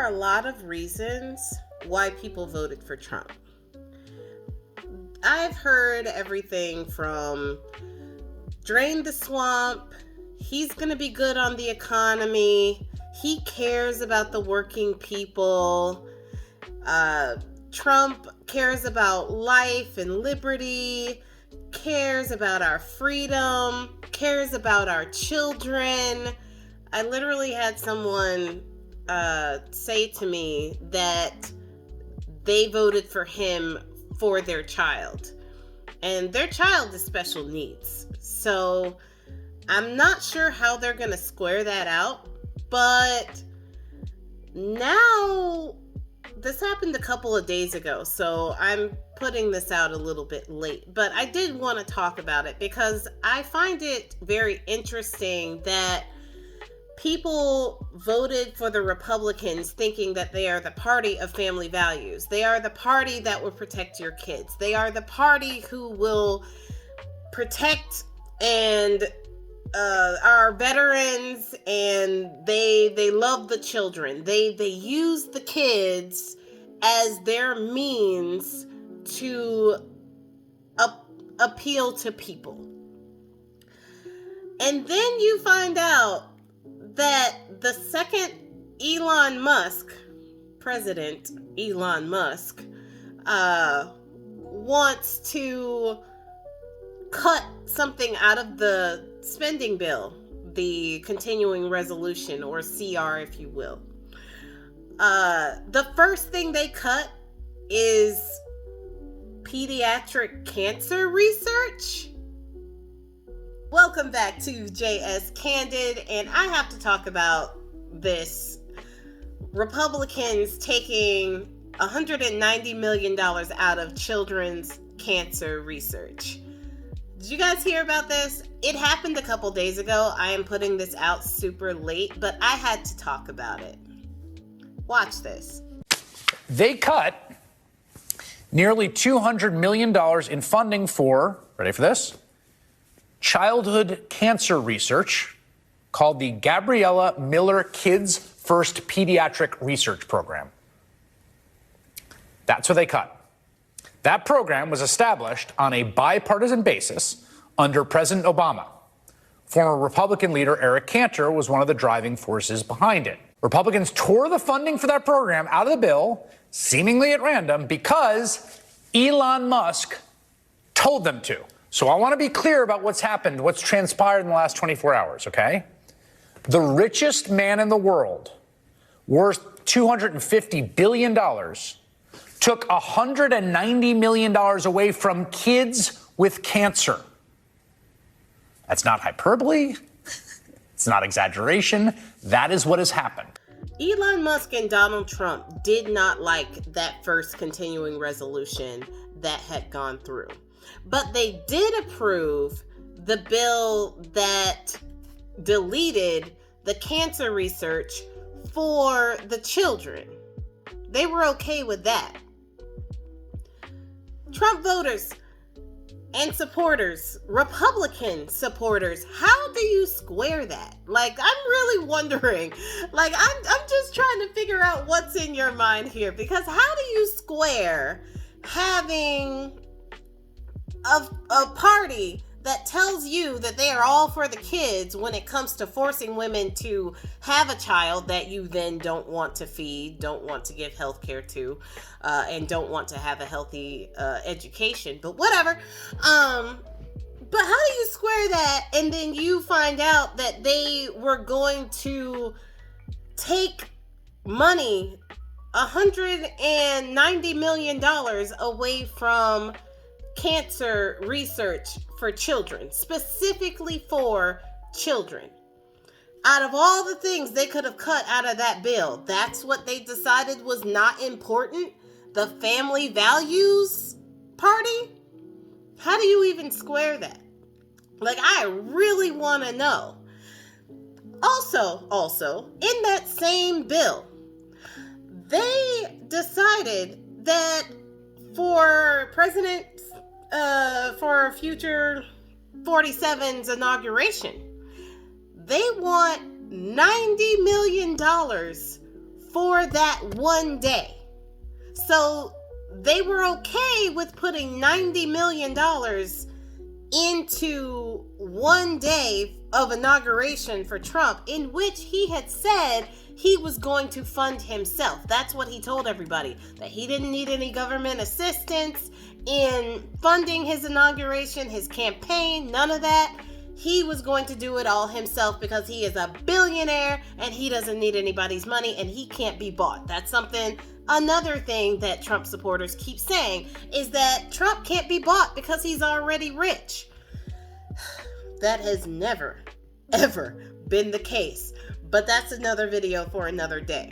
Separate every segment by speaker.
Speaker 1: are a lot of reasons why people voted for Trump. I've heard everything from drain the swamp, he's going to be good on the economy, he cares about the working people, Trump cares about life and liberty, cares about our freedom, cares about our children. I literally had someone say to me that they voted for him for their child, and their child is special needs. So I'm not sure how they're going to square that out, but now this happened a couple of days ago, so I'm putting this out a little bit late, but I did want to talk about it because I find it very interesting that people voted for the Republicans thinking that they are the party of family values. They are the party that will protect your kids. They are the party who will protect and our veterans, and they love the children. They use the kids as their means to appeal to people. And then you find out that the second Elon Musk, President Elon Musk, wants to cut something out of the spending bill, the continuing resolution, or CR, if you will. The first thing they cut is pediatric cancer research. Welcome back to JS Candid, and I have to talk about this. Republicans taking $190 million out of children's cancer research. Did you guys hear about this? It happened a couple days ago. I am putting this out super late, but I had to talk about it. Watch this.
Speaker 2: They cut nearly $200 million in funding for, ready for this? Childhood cancer research called the Gabriella Miller Kids First Pediatric Research Program. That's what they cut. That program was established on a bipartisan basis under President Obama. Former Republican leader Eric Cantor was one of the driving forces behind it. Republicans tore the funding for that program out of the bill, seemingly at random, because Elon Musk told them to. So I want to be clear about what's happened, what's transpired in the last 24 hours, okay? The richest man in the world, worth $250 billion, took $190 million away from kids with cancer. That's not hyperbole. It's not exaggeration. That is what has happened.
Speaker 1: Elon Musk and Donald Trump did not like that first continuing resolution that had gone through. But they did approve the bill that deleted the cancer research for the children. They were okay with that. Trump voters and supporters, Republican supporters, how do you square that? Like, I'm really wondering. Like, I'm just trying to figure out what's in your mind here, because how do you square having a party that tells you that they are all for the kids when it comes to forcing women to have a child that you then don't want to feed, don't want to give health care to, and don't want to have a healthy education, but whatever. But how do you square that? And then you find out that they were going to take money, $190 million away from cancer research for children, specifically for children. Out of all the things they could have cut out of that bill, that's what they decided was not important? The family values party? How do you even square that? Like, I really want to know. Also, in that same bill, they decided that for for future 47's inauguration, they want $90 million for that one day. So they were okay with putting $90 million into one day of inauguration for Trump, in which he had said he was going to fund himself. That's what he told everybody, that he didn't need any government assistance in funding his inauguration, his campaign, none of that. He was going to do it all himself because he is a billionaire and he doesn't need anybody's money and he can't be bought. That's another thing that Trump supporters keep saying, is that Trump can't be bought because he's already rich. That has never, ever been the case. But that's another video for another day.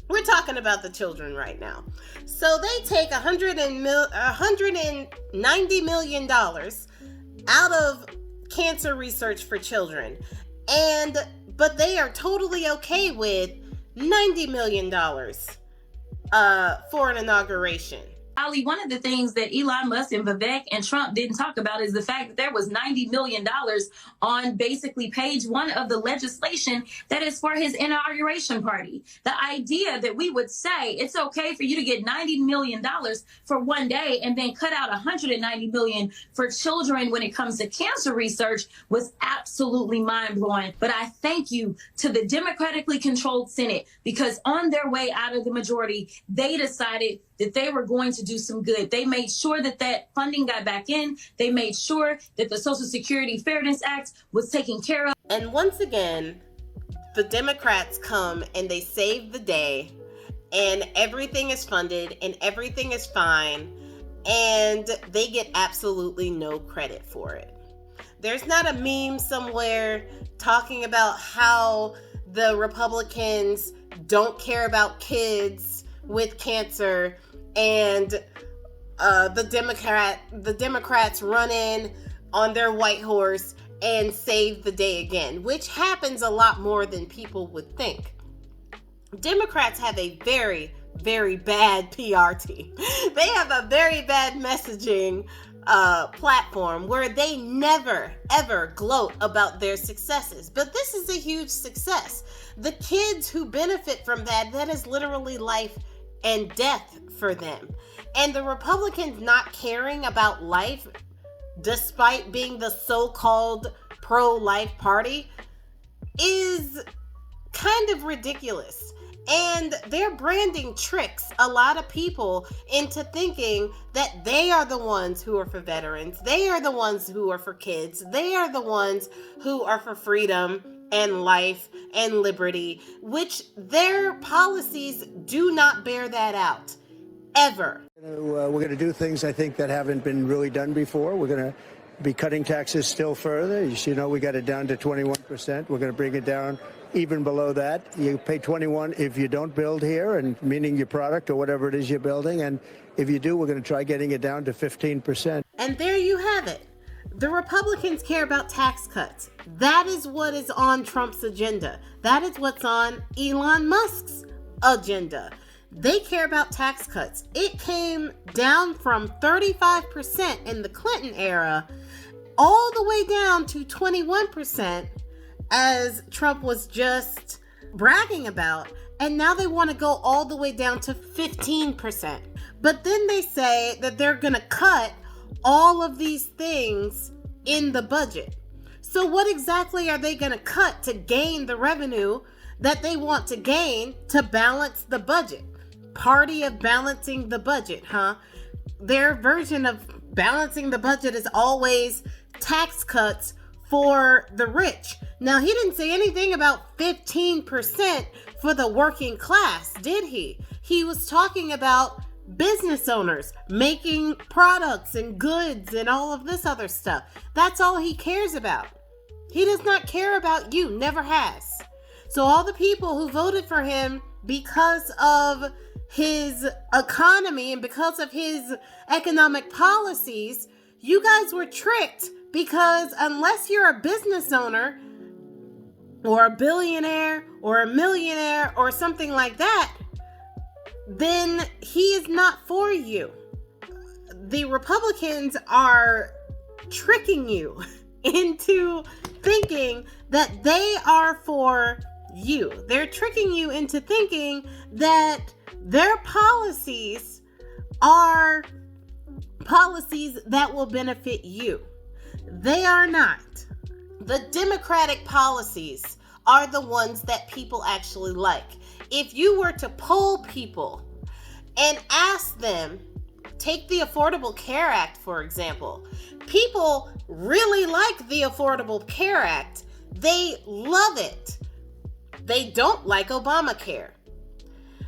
Speaker 1: We're talking about the children right now. So they take $190 million out of cancer research for children, but they are totally okay with $90 million for an inauguration.
Speaker 3: Ali, one of the things that Elon Musk and Vivek and Trump didn't talk about is the fact that there was $90 million on basically page 1 of the legislation that is for his inauguration party. The idea that we would say it's okay for you to get $90 million for one day and then cut out $190 million for children when it comes to cancer research was absolutely mind-blowing. But I thank you to the democratically controlled Senate, because on their way out of the majority, they decided that they were going to do some good. They made sure that that funding got back in. They made sure that the Social Security Fairness Act was taken care of.
Speaker 1: And once again, the Democrats come and they save the day, and everything is funded and everything is fine, and they get absolutely no credit for it. There's not a meme somewhere talking about how the Republicans don't care about kids with cancer, and the Democrats run in on their white horse and save the day again, which happens a lot more than people would think. Democrats have a very, very bad PR team. They have a very bad messaging platform where they never, ever gloat about their successes. But this is a huge success. The kids who benefit from that is literally life and death for them. And the Republicans not caring about life, despite being the so-called pro-life party, is kind of ridiculous. And they're branding tricks a lot of people into thinking that they are the ones who are for veterans. They are the ones who are for kids. They are the ones who are for freedom and life and liberty, which their policies do not bear that out, ever.
Speaker 4: We're going to do things, I think, that haven't been really done before. We're going to be cutting taxes still further. You know, we got it down to 21%. We're going to bring it down even below that. You pay 21 if you don't build here, and meaning your product or whatever it is you're building. And if you do, we're going to try getting it down to 15%.
Speaker 1: And there you have it. The Republicans care about tax cuts. That is what is on Trump's agenda. That is what's on Elon Musk's agenda. They care about tax cuts. It came down from 35% in the Clinton era all the way down to 21%, as Trump was just bragging about. And now they want to go all the way down to 15%. But then they say that they're going to cut all of these things in the budget. So what exactly are they going to cut to gain the revenue that they want to gain to balance the budget? Party of balancing the budget, huh? Their version of balancing the budget is always tax cuts for the rich. Now, he didn't say anything about 15% for the working class, did he? He was talking about business owners making products and goods and all of this other stuff. That's all he cares about. He does not care about you, never has. So all the people who voted for him because of his economy and because of his economic policies, you guys were tricked, because unless you're a business owner or a billionaire or a millionaire or something like that, then he is not for you. The Republicans are tricking you into thinking that they are for you. They're tricking you into thinking that their policies are policies that will benefit you. They are not. The Democratic policies are the ones that people actually like. If you were to poll people and ask them, take the Affordable Care Act, for example. People really like the Affordable Care Act. They love it. They don't like Obamacare.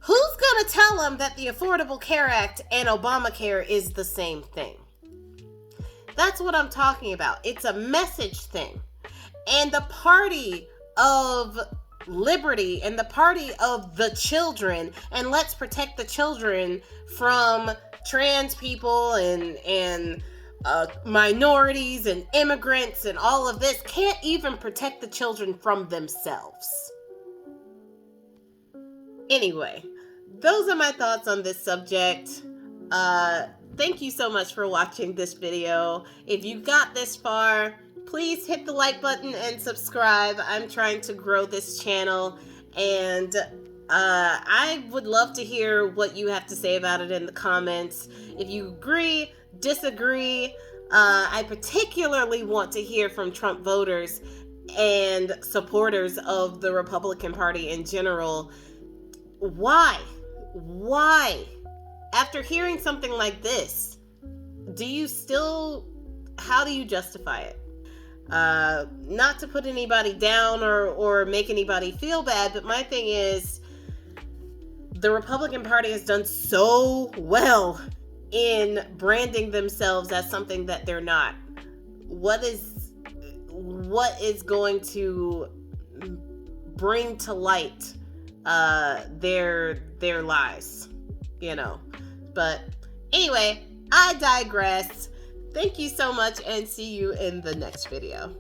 Speaker 1: Who's going to tell them that the Affordable Care Act and Obamacare is the same thing? That's what I'm talking about. It's a message thing. And the party of liberty and the party of the children, and let's protect the children from trans people and minorities and immigrants and all of this, can't even protect the children from themselves. Anyway, those are my thoughts on this subject. Thank you so much for watching this video. If you got this far, please hit the like button and subscribe. I'm trying to grow this channel, and I would love to hear what you have to say about it in the comments. If you agree, disagree, I particularly want to hear from Trump voters and supporters of the Republican Party in general. Why? After hearing something like this, how do you justify it? Not to put anybody down or make anybody feel bad, but my thing is, the Republican Party has done so well in branding themselves as something that they're not. What is going to bring to light their lies, But anyway, I digress. Thank you so much, and see you in the next video.